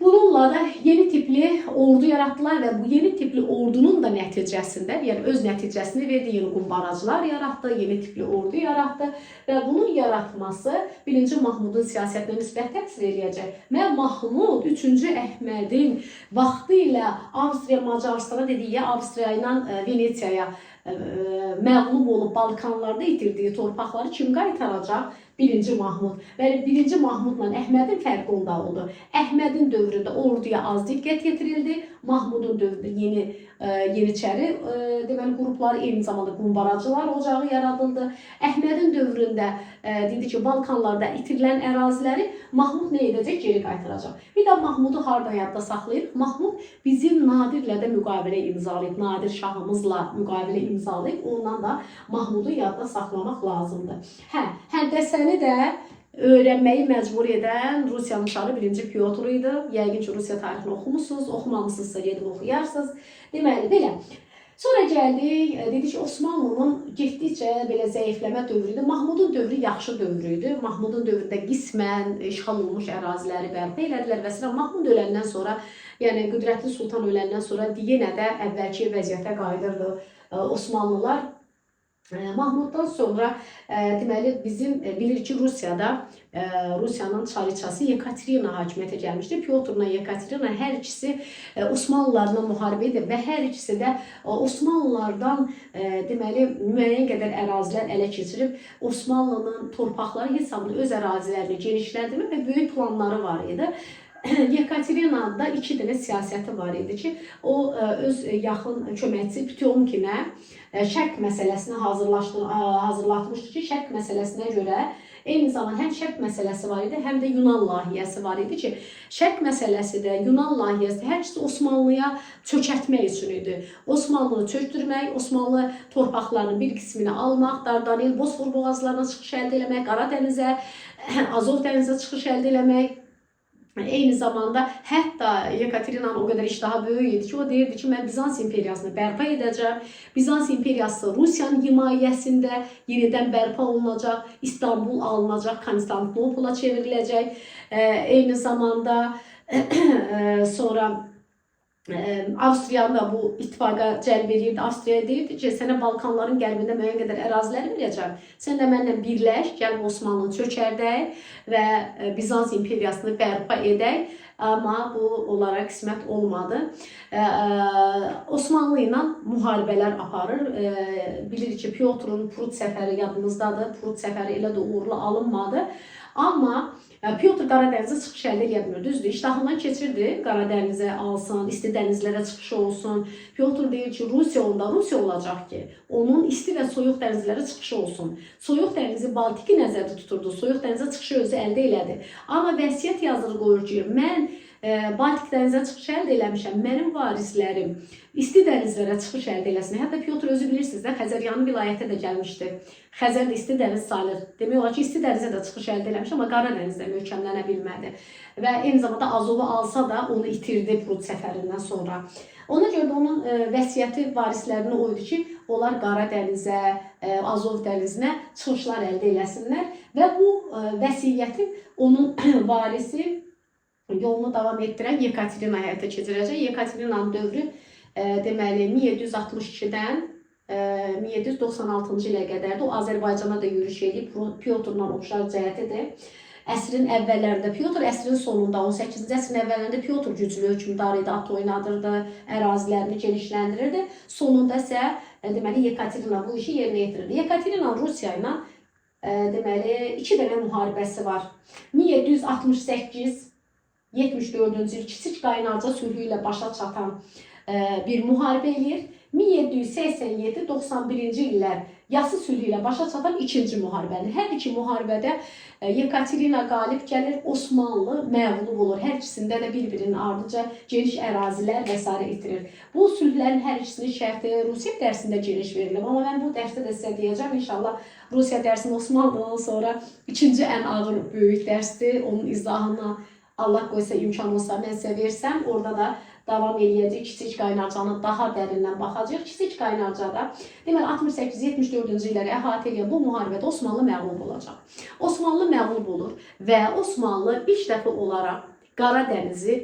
bununla da yeni tipli ordu yaratdılar və bu yeni tipli ordunun da nəticəsində, yəni öz nəticəsini verdi, yeni qumbaracılar yaratdı, yeni tipli ordu yaratdı və bunun yaratması 1-ci Mahmudun siyasətinə nisbət təsir eləyəcək. Və Mahmud 3-cü Əhmədin vaxtı ilə Avstriya, Macaristana dediyi, Avstriya ilə Venesiyaya məğlub olub Balkanlarda itirdiyi torpaqları kim qaytaracaq? 1-ci Mahmud. Və 1-ci Mahmudla Əhmədin fərqi onda oldu. Əhmədin dövründə orduya az diqqət yetirildi. Mahmudun dövründə Yeniçəri deməli qrupları, eyni zamanda qumbaracılar ocağı yaradıldı. Əhmədin dövründə dedi ki, Balkanlarda itirilən əraziləri Mahmud nə edəcək? Geri qaytaracaq. Bir də Mahmudu hardan yadda saxlayır? Mahmud bizim Nadirlə də müqavilə imzalayıb, Nadir şahımızla müqavilə imzalayıb. Ondan da Mahmudu yadda saxlamaq lazımdır. Həndəsəni də öyrənməyi məcbur edən Rusiyanın çarı 1-ci Pyotr idi. Yəqin ki, Rusiya tarixini oxumusunuz, oxumamısınızsa gedib oxuyarsınız. Deməli, belə. Sonra gəldik, dedik ki, Osmanlının getdikcə belə zəifləmə dövrü idi. Mahmudun dövrü yaxşı dövrü idi. Mahmudun dövründə qismən işğal olmuş əraziləri bərpa elədilər və s. Mahmud öləndən sonra, yəni qüdrətli sultan öləndən sonra yenə də əvvəlki vəziyyətə qayıdırdı Osmanlılar. Mahmuddan sonra deməli bizim bilirik ki, Rusiyada Rusiyanın çariçası Yekaterina hakimiyyətə gəlmişdi. Pyotrla Yekaterina hər ikisi Osmanlılarla müharibə edir və hər ikisi də Osmanlılardan deməli müəyyən qədər ərazilər ələ keçirib Osmanlının torpaqları hesabında öz ərazilərini genişləndirmə və böyük planları var idi. Yekaterina'da 2 dənə siyasəti var idi ki, o öz yaxın köməkçisi Pyomkinə şərq məsələsini hazırlatmışdı ki, şərq məsələsinə görə eyni zamanda həm şərq məsələsi var idi, həm də Yunan layihəsi var idi ki, şərq məsələsi də, Yunan layihəsi də hər ikisi Osmanlıya çökətmək üçün idi. Osmanlını çöktürmək, Osmanlı torpaqlarının bir qismini almaq, Dardanel, Bosfor boğazlarına çıxış əldə eləmək, Qara dənizə, Azov dənizə çıxış əldə eləmək. Eyni zamanda hətta Yekaterina'nın o qədər iştahı böyük idi ki, o deyirdi ki, mən Bizans imperiyasını bərpa edəcəm. Bizans imperiyası Rusiyanın himayəsində yenidən bərpa olunacaq, İstanbul alınacaq, Konstantinopola çevriləcək. Eyni zamanda sonra Avstriyanı da bu ittifaqa cəlb edirdi. Avstriya deyirdi ki, sənə Balkanların qərbində müəyyən qədər əraziləri verəcəm. Sən də mənlə birləş, gəl Osmanlını çökərdək və Bizans imperiyasını bərpa edək. Amma bu onlara qismət olmadı. Osmanlı ilə müharibələr aparır. Bilirik ki, Pyotrun Prut səfəri yadımızdadır. Prut səfəri elə də uğurlu alınmadı. Amma Pyotr Qara dənizə çıxış əldə edə bilmir. Düzdür, iştahından keçirdi. Qara dənizə alsın, isti dənizlərə çıxışı olsun. Pyotr deyir ki, Rusiya olacaq ki, onun isti və soyuq dənizlərə çıxışı olsun. Soyuq dənizi Baltiki nəzərdə tuturdu. Soyuq dənizə çıxışı özü əldə elədi. Amma vəsiyyət yazılı qoyur ki, mən Baltik dənizə çıxış əldə eləmişəm. Mənim varislərim isti dənizlərə çıxış əldə eləsin. Hətta Pyotr özü bilirsiniz də, Xəzəryanı vilayətə də gəlmişdi. Xəzər də isti dəniz sayılır. Demək olar ki, isti dənizə də çıxış əldə eləmiş, amma Qara dənizdə möhkəmlənə bilmədi. Və eyni zamanda Azovu alsa da onu itirdi Prut səfərindən sonra. Ona görə də onun vəsiyyəti varislərinə o idi ki, onlar Qara dənizə, Azov dənizinə çıxışlar əldə eləsinlər. Və bu vəsiyyəti onun varisi yolunu davam etdirən Yekaterina həyata keçirəcək. Yekaterina'nın dövrü deməli 1762-dən 1796-cı ilə qədərdir. O Azərbaycana da yürüş edib, Pyotrla oxşar cəhətidir. Əsrin əvvəllərində Pyotr, əsrin sonunda 18-ci əsrin əvvəllərində Pyotr güclü hökmdar idi, at oynadırdı, ərazilərini genişləndirirdi. Sonunda isə deməli Yekaterina bu işi yerinə yetirirdi. Yekaterina Rusiya ilə deməli 2 dənə müharibəsi var. 1768 74-cü il Kiçik Qaynarca sülhü ilə başa çatan bir müharibə eləyir. 1787-91-ci illər Yası sülhü ilə başa çatan 2-ci müharibədir. Hər iki müharibədə Yekaterina qalib gəlir, Osmanlı məğlub olur. Hər ikisində də bir-birinin ardınca geniş ərazilər və s. itirir. Bu sülhlərin hər ikisinin şərti Rusiya dərsində geniş verilib. Amma mən bu dərsdə də sizə deyəcəm, inşallah Rusiya dərsini Osmanlıdan sonra ikinci ən ağır böyük dərsdir. Onun izahına Allah qoysa imkan olsa mən sizə versəm, orada da davam eləyəcək. Kiçik Qaynarcanı daha dərindən baxacaq. Kiçik Qaynarcada deməli 68-74-cü illəri əhatə edən bu müharibədə Osmanlı məğlub olacaq. Osmanlı məğlub olur və Osmanlı ilk dəfə olaraq Qara dənizi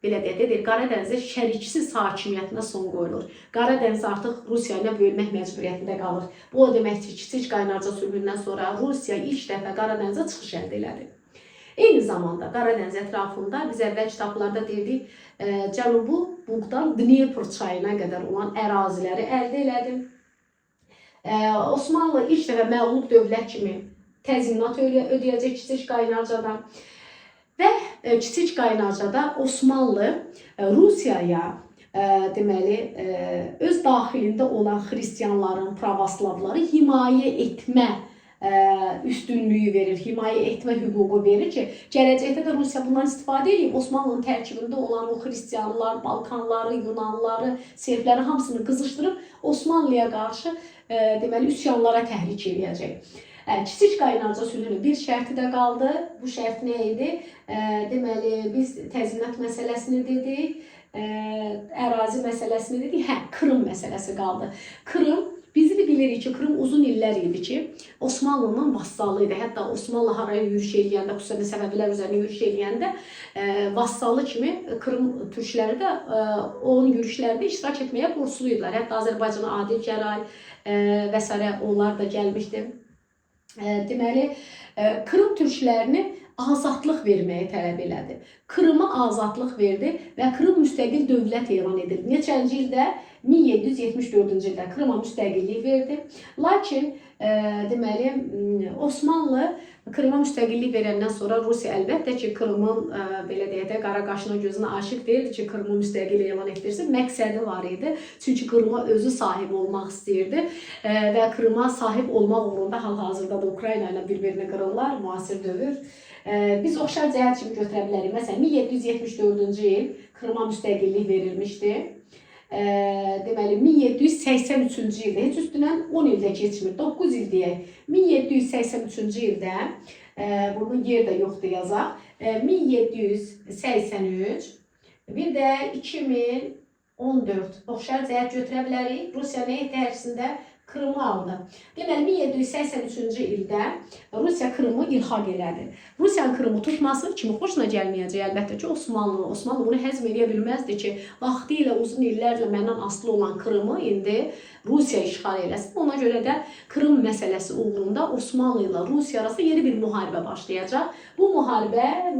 belə deyək, Qara dənizə şəriksiz hakimiyyətinə son qoyulur. Qara dəniz artıq Rusiya ilə bölmək məcburiyyətində qalır. Bu o deməkdir ki, Kiçik Qaynarca sülhündən sonra Rusiya ilk dəfə Qara dənizə çıxış əldə elədi. Eyni zamanda Qara dəniz ətrafında biz əvvəl kitablarda deyirdik, Cənubu Buqdan Dnepr çayına qədər olan əraziləri əldə elədi. Osmanlı ilk dəfə məğlub dövlət kimi təzminat ödəyəcək Kiçik Qaynarcadan. Və Kiçik Qaynarcada Osmanlı Rusiyaya deməli öz daxilində olan xristianların, pravoslavları himayə etmə üstünlüyü verir, himayə etmə hüququ verir ki, gələcəkdə də Rusiya bundan istifadə edib Osmanlının tərkibində olan o xristianlar, Balkanları, Yunanlıları, Serbləri hamısını qızışdırıb Osmanlıya qarşı deməli üsyanlara təhrik edəcək. Kiçik qaynarca sülhünün bir şərti də qaldı. Bu şərt nə idi? Deməli, biz təzminat məsələsini dedik, ərazi məsələsini dedik, Krım məsələsi qaldı. Krım, biz bilirik ki, Krım uzun illər idi ki, Osmanlının vassalı idi. Hətta Osmanlı haraya yürüş eləyəndə, xüsusən Səfəvilər üzərində yürüş eləyəndə vassalı kimi Krım türkləri də onun yürüşlərində iştirak etməyə borcluydular. Hətta Azərbaycana Adil Gəray və s. onlar da gəlmişdi. Deməli, Krım türklərini azadlıq verməyi tələb elədi. Krıma azadlıq verdi və Krım müstəqil dövlət elan edildi. Neçənci ildə? 1774-cü ildə Krıma müstəqillik verdi. Lakin deməli, Osmanlı Krıma müstəqillik verəndən sonra Rusiya əlbəttə ki, Krımın belə deyək də qara qaşına gözünə aşiq deyildi ki, Krımı müstəqil elan etdirsin. Məqsədi var idi. Çünki Krıma özü sahib olmaq istəyirdi və Krıma sahib olmaq uğrunda hal-hazırda da Ukrayna ilə bir-birini qırırlar, müasir dövr. Biz oxşar cəhət kimi götürə bilərik. Məsələn, 1774-cü il Krıma müstəqillik verilmişdi. Deməli, 1783-cü ildə, heç üstündən 10 ildə keçmir, 9 il deyək. 1783-cü ildə, bunun yer də yoxdur yazaq, 1783, bir də 2014 oxşar cəhət götürə bilərik. Rusiya nə etdi ərsində? Krımı aldı. Deməli, 1783-cü ildə Rusiya Krımı ilhaq elədi. Rusiyanın Krımı tutması kimi xoşuna gəlməyəcək əlbəttə ki, Osmanlı. Osmanlı bunu həzm edə bilməzdi ki, vaxtı ilə uzun illərlə məndən asılı olan Krımı indi Rusiya işğal eləsin. Ona görə də Krım məsələsi uğrunda Osmanlı ilə Rusiya arasında yeni bir müharibə başlayacaq. Bu müharibə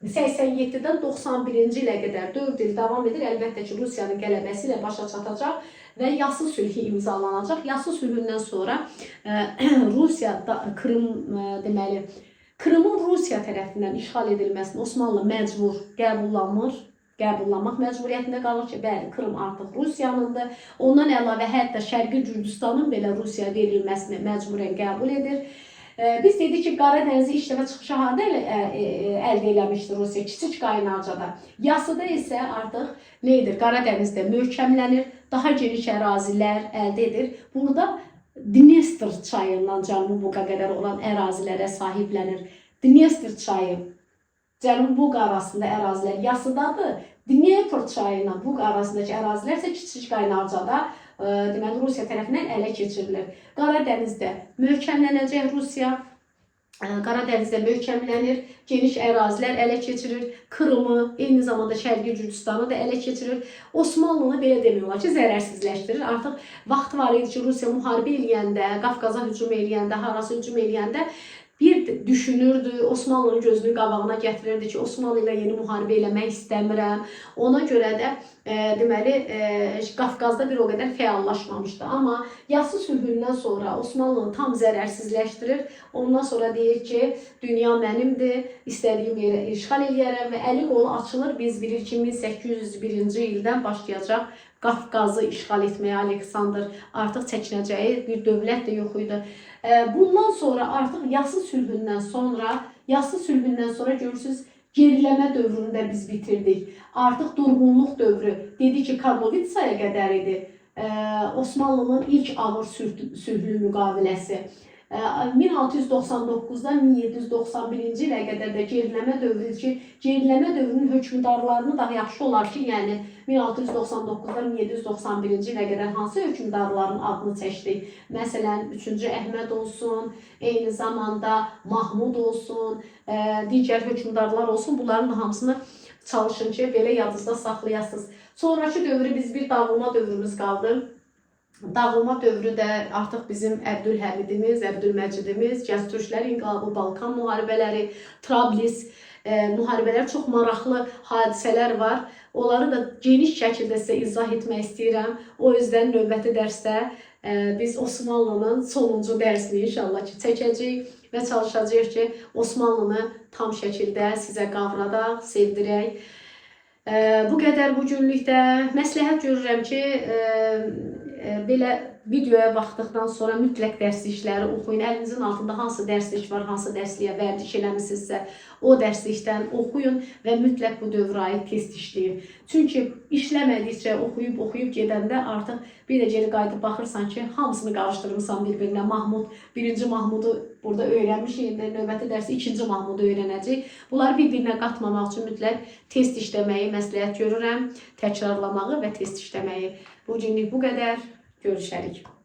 1787-dən 91-ci ilə qədər 4 il davam edir. Əlbəttə ki, Rusiyanın qələbəsi ilə başa çatacaq və Yası sülhü imzalanacaq. Yası sülhündən sonra Rusiya Krım deməli Krımın Rusiya tərəfindən işğal edilməsini Osmanlı məcbur qəbullanmaq məcburiyyətində qalır ki, bəli, Krım artıq Rusiyanındır. Ondan əlavə hətta Şərqi Gürcüstanın belə Rusiyaya verilməsini məcburən qəbul edir. Biz dedik ki, Qara dənizi işləmə çıxışı harda əldə eləmişdir Rusiya? Kiçik qaynarcada. Yasıda isə artıq nə edir? Qara dənizdə möhkəmlənir, daha geniş ərazilər əldə edir. Burada Dnestr çayından Cənubi-Buqa qədər olan ərazilərə sahiblənir. Dnestr çayı Cənubi-Buqa arasında ərazilər Yasıdadır. Dnepr çayı ilə Buqa arasındakı ərazilər isə kiçik qaynarcada deməli Rusiya tərəfindən ələ keçirilir. Qara dənizdə möhkəmlənəcək Rusiya. Qara dənizdə möhkəmlənir, geniş ərazilər ələ keçirir, Krımı, eyni zamanda Şərqi Gürcüstanı da ələ keçirir. Osmanlını belə demək olar ki, zərərsizləşdirir. Artıq vaxt var idi ki, Rusiya müharibə eləyəndə, Qafqaza hücum eləyəndə, harası hücum eləyəndə bir düşünürdü, Osmanlının gözünün qabağına gətirirdi ki, Osmanlı ilə yeni müharibə eləmək istəmirəm. Ona görə də deməli Qafqazda bir o qədər fəallaşmamışdı. Amma Yası sülhündən sonra Osmanlını tam zərərsizləşdirir. Ondan sonra deyir ki, dünya mənimdir, istədiyim yerə işğal eləyərəm və əli qolu açılır. Biz bilirik ki, 1801-ci ildən başlayacaq Qafqazı işğal etməyə Aleksandr artıq çəkinəcəyi bir dövlət də yox idi. Bundan sonra artıq Yası sülhündən sonra görürsünüz, geriləmə dövrünü də biz bitirdik. Artıq durğunluq dövrü, dedi ki, Karlovitsaya qədər idi Osmanlının ilk ağır sülhlü müqaviləsi. 1699-dan 1791-ci ilə qədər də geriləmə dövrüdür ki, geriləmə dövrünün hökmdarlarını da yaxşı olar ki, yəni 1699-dan 1791-ci ilə qədər hansı hökmdarların adını çəkdik? Məsələn, 3-cü Əhməd olsun, eyni zamanda Mahmud olsun, digər hökmdarlar olsun, bunların da hamısını çalışın ki, belə yadınızda saxlayasınız. Sonraki dövrü biz bir dağılma dövrümüz qaldı. Dağılma dövrü də artıq bizim Əbdülhəmidimiz, Əbdülməcidimiz, Gəncə Türklər İnqilabı, Balkan müharibələri, Trablis müharibələri, çox maraqlı hadisələr var. Onları da geniş şəkildə sizə izah etmək istəyirəm. O yüzden növbəti dərsdə biz Osmanlının sonuncu dərsini inşallah ki çəkəcəyik və çalışacağıq ki Osmanlını tam şəkildə sizə qavradaq, sevdirək. Bu qədər bugünlükdə məsləhət görürəm ki, belə videoya baxdıqdan sonra mütləq dərslikləri oxuyun. Əlinizin altında hansı dərslik var, hansı dərsliyə vərdiş eləmisinizsə, o dərslikdən oxuyun və mütləq bu dövrə aid test işləyin. Çünki işləmədikcə, oxuyub gedəndə artıq bir də geri qayıdıb baxırsan ki, hamısını qarışdırmısan bir-birinə. Mahmud, birinci Mahmudu burada öyrənmişik, növbəti dərsi ikinci Mahmudu öyrənəcək. Bunları bir-birinə qatmamaq üçün mütləq test işləməyi məsləhət görürəm, təkrarlamağı və test işləməyi. Bu günlük bu qədər. Görüşərik.